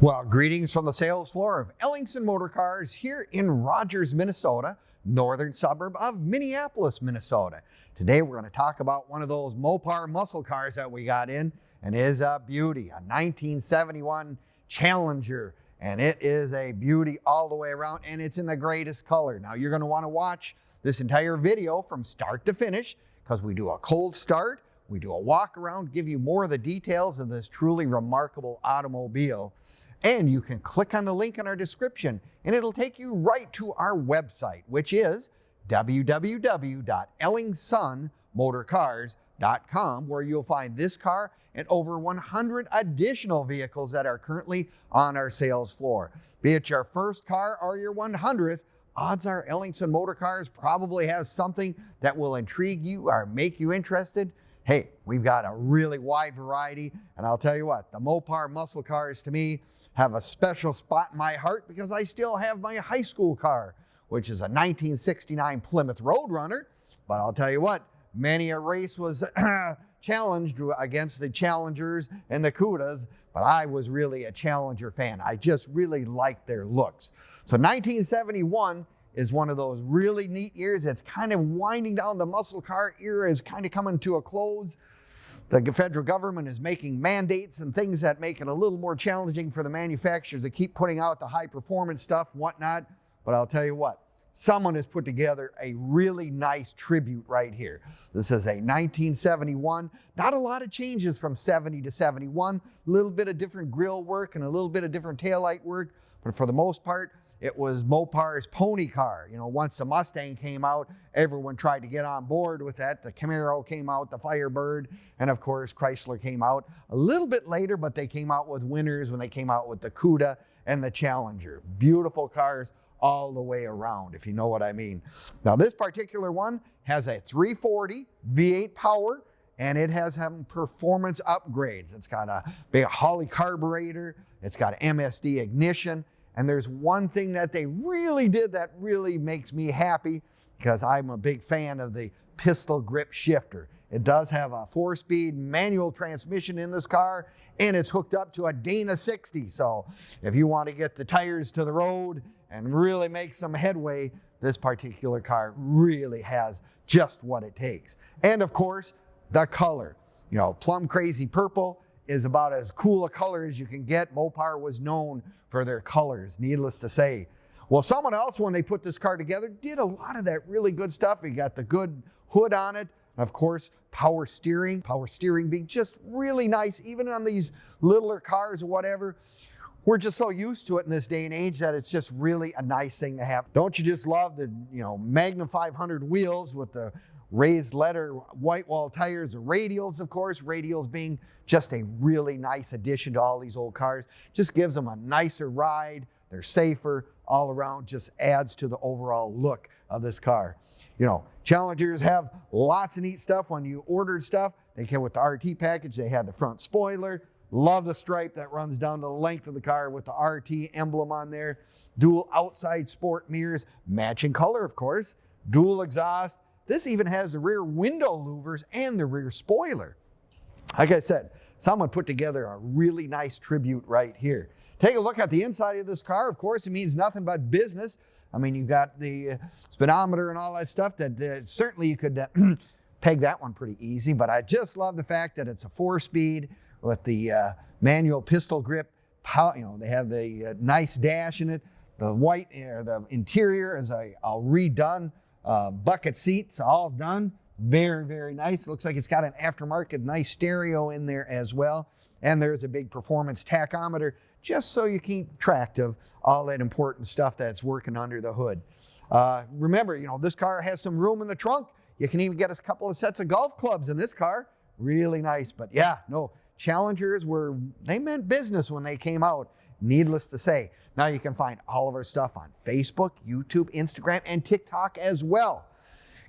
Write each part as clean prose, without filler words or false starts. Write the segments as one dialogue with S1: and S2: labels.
S1: Well, greetings from the sales floor of Ellingson Motor Cars here in Rogers, Minnesota, northern suburb of Minneapolis, Minnesota. Today we're going to talk about one of those Mopar muscle cars that we got in, and it is a beauty, a 1971 Challenger, and it is a beauty all the way around, and it's in the greatest color. Now you're going to want to watch this entire video from start to finish because we do a cold start, we do a walk around, give you more of the details of this truly remarkable automobile. And you can click on the link in our description and it'll take you right to our website, which is www.ellingsonmotorcars.com, where you'll find this car and over 100 additional vehicles that are currently on our sales floor. Be it your first car or your 100th, odds are Ellingson Motor Cars probably has something that will intrigue you or make you interested. Hey, we've got a really wide variety, and I'll tell you what, the Mopar muscle cars to me have a special spot in my heart because I still have my high school car, which is a 1969 Plymouth Roadrunner. But I'll tell you what, many a race was challenged against the Challengers and the Cudas, but I was really a Challenger fan. I just really liked their looks. So 1971 is one of those really neat years. It's kind of winding down. The muscle car era is kind of coming to a close. The federal government is making mandates and things that make it a little more challenging for the manufacturers to keep putting out the high performance stuff and whatnot. But I'll tell you what, someone has put together a really nice tribute right here. This is a 1971. Not a lot of changes from 70 to 71. A little bit of different grille work and a little bit of different taillight work. But for the most part, it was Mopar's pony car. You know, once the Mustang came out, everyone tried to get on board with that. The Camaro came out, the Firebird, and of course Chrysler came out a little bit later, but they came out with winners when they came out with the Cuda and the Challenger. Beautiful cars all the way around, if you know what I mean. Now this particular one has a 340 V8 power, and it has some performance upgrades. It's got a big Holley carburetor, it's got MSD Ignition. And there's one thing that they really did that really makes me happy because I'm a big fan of the pistol grip shifter. It does have a 4-speed manual transmission in this car, and it's hooked up to a Dana 60. So if you want to get the tires to the road and really make some headway, this particular car really has just what it takes. And of course, the color. You know, Plum Crazy purple is about as cool a color as you can get. Mopar was known for their colors, needless to say. Well, someone else, when they put this car together, did a lot of that really good stuff. You got the good hood on it, and of course, power steering being just really nice, even on these littler cars or whatever. We're just so used to it in this day and age that it's just really a nice thing to have. Don't you just love the, Magnum 500 wheels with the raised letter white wall tires, radials, of course, radials being just a really nice addition to all these old cars. Just gives them a nicer ride. They're safer all around, just adds to the overall look of this car. You know, Challengers have lots of neat stuff. When you ordered stuff, they came with the RT package. They had the front spoiler. Love the stripe that runs down the length of the car with the RT emblem on there. Dual outside sport mirrors, matching color, of course. Dual exhaust. This even has the rear window louvers and the rear spoiler. Like I said, someone put together a really nice tribute right here. Take a look at the inside of this car. Of course, it means nothing but business. I mean, you've got the speedometer and all that stuff that certainly you could peg that one pretty easy, but I just love the fact that it's a 4-speed with the manual pistol grip. They have the nice dash in it. The white, the interior is a redone bucket seats, all done. Very, very nice. Looks like it's got an aftermarket nice stereo in there as well. And there's a big performance tachometer just so you keep track of all that important stuff that's working under the hood. Remember, this car has some room in the trunk. You can even get a couple of sets of golf clubs in this car. Really nice. But yeah, no, Challengers they meant business when they came out. Needless to say. Now you can find all of our stuff on Facebook, YouTube, Instagram, and TikTok as well.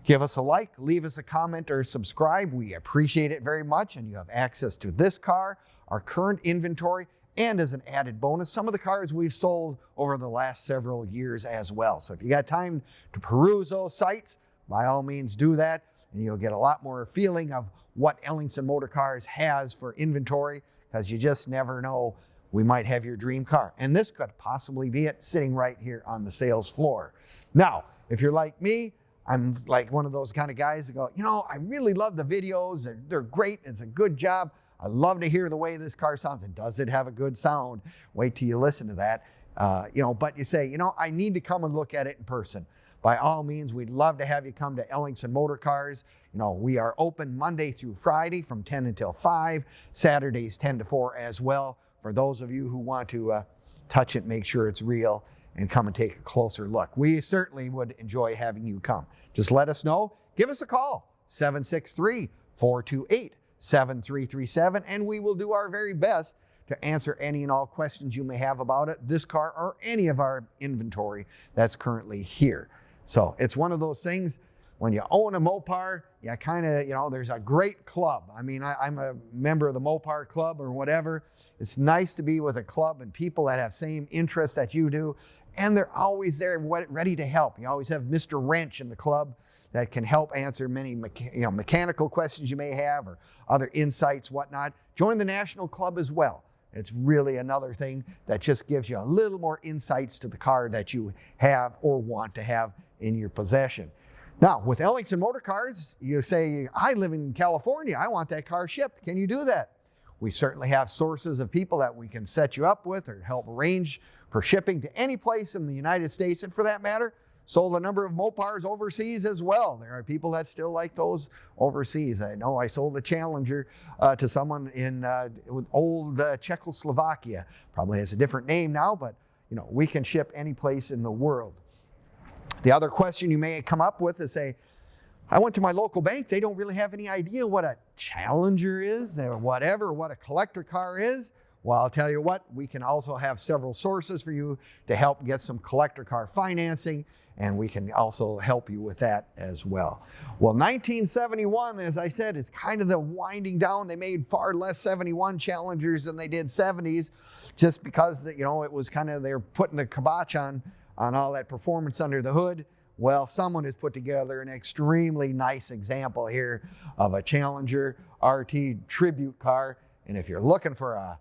S1: Give us a like, leave us a comment, or subscribe. We appreciate it very much, and you have access to this car, our current inventory, and as an added bonus, some of the cars we've sold over the last several years as well. So if you got time to peruse those sites, by all means do that, and you'll get a lot more feeling of what Ellingson Motor Cars has for inventory, because you just never know we might have your dream car. And this could possibly be it, sitting right here on the sales floor. Now, if you're like me, I'm like one of those kind of guys that go, you know, I really love the videos. They're great. It's a good job. I love to hear the way this car sounds. And does it have a good sound? Wait till you listen to that. You know, but you say, you know, I need to come and look at it in person. By all means, we'd love to have you come to Ellingson Motor Cars. You know, we are open Monday through Friday from 10 until 5, Saturdays 10 to 4 as well. For those of you who want to touch it, make sure it's real, and come and take a closer look. We certainly would enjoy having you come. Just let us know. Give us a call, 763-428-7337, and we will do our very best to answer any and all questions you may have about it, this car, or any of our inventory that's currently here. So it's one of those things, when you own a Mopar, you kind of, you know, there's a great club. I mean, I'm a member of the Mopar club or whatever. It's nice to be with a club and people that have same interests that you do, and they're always there ready to help. You always have Mr. Wrench in the club that can help answer many mechanical questions you may have, or other insights, whatnot. Join the National Club as well. It's really another thing that just gives you a little more insights to the car that you have or want to have in your possession. Now, with Ellingson Motor Cars, you say, I live in California, I want that car shipped. Can you do that? We certainly have sources of people that we can set you up with or help arrange for shipping to any place in the United States, and for that matter, sold a number of Mopars overseas as well. There are people that still like those overseas. I know I sold a Challenger to someone in old Czechoslovakia. Probably has a different name now, but you know, we can ship any place in the world. The other question you may come up with is say, I went to my local bank, they don't really have any idea what a Challenger is, or whatever, what a collector car is. Well, I'll tell you what, we can also have several sources for you to help get some collector car financing, and we can also help you with that as well. Well, 1971, as I said, is kind of the winding down. They made far less 71 Challengers than they did 70s, just because, you know, it was kind of, they're putting the kibosh on all that performance under the hood. Well, someone has put together an extremely nice example here of a Challenger RT tribute car. And if you're looking for a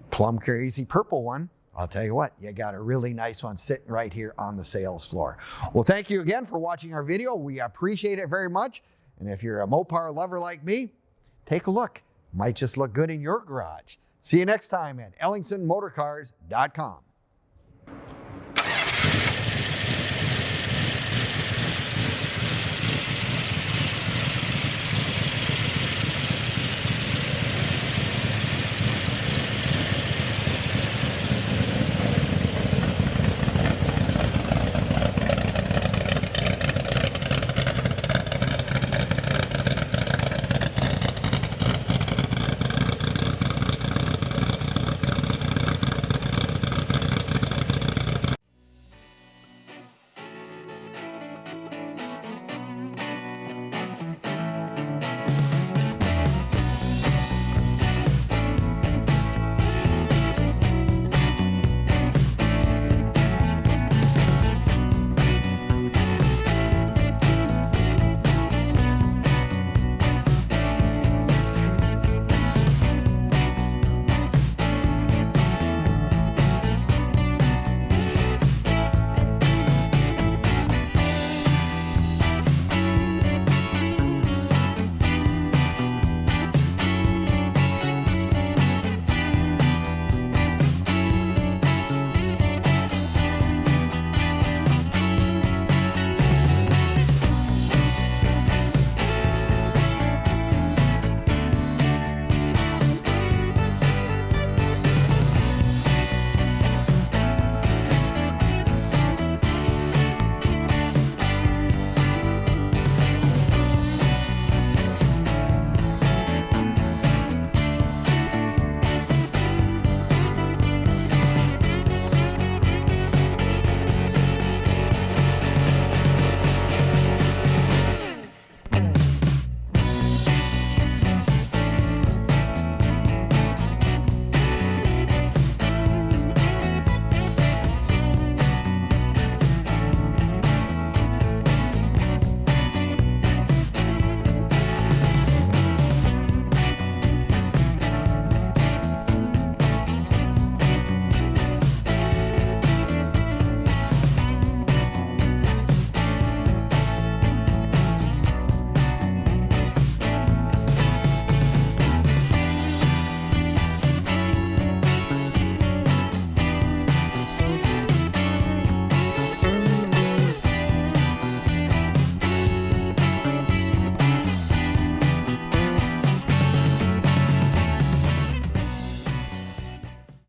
S1: Plum Crazy purple one, I'll tell you what, you got a really nice one sitting right here on the sales floor. Well, thank you again for watching our video. We appreciate it very much. And if you're a Mopar lover like me, take a look. Might just look good in your garage. See you next time at EllingsonMotorCars.com.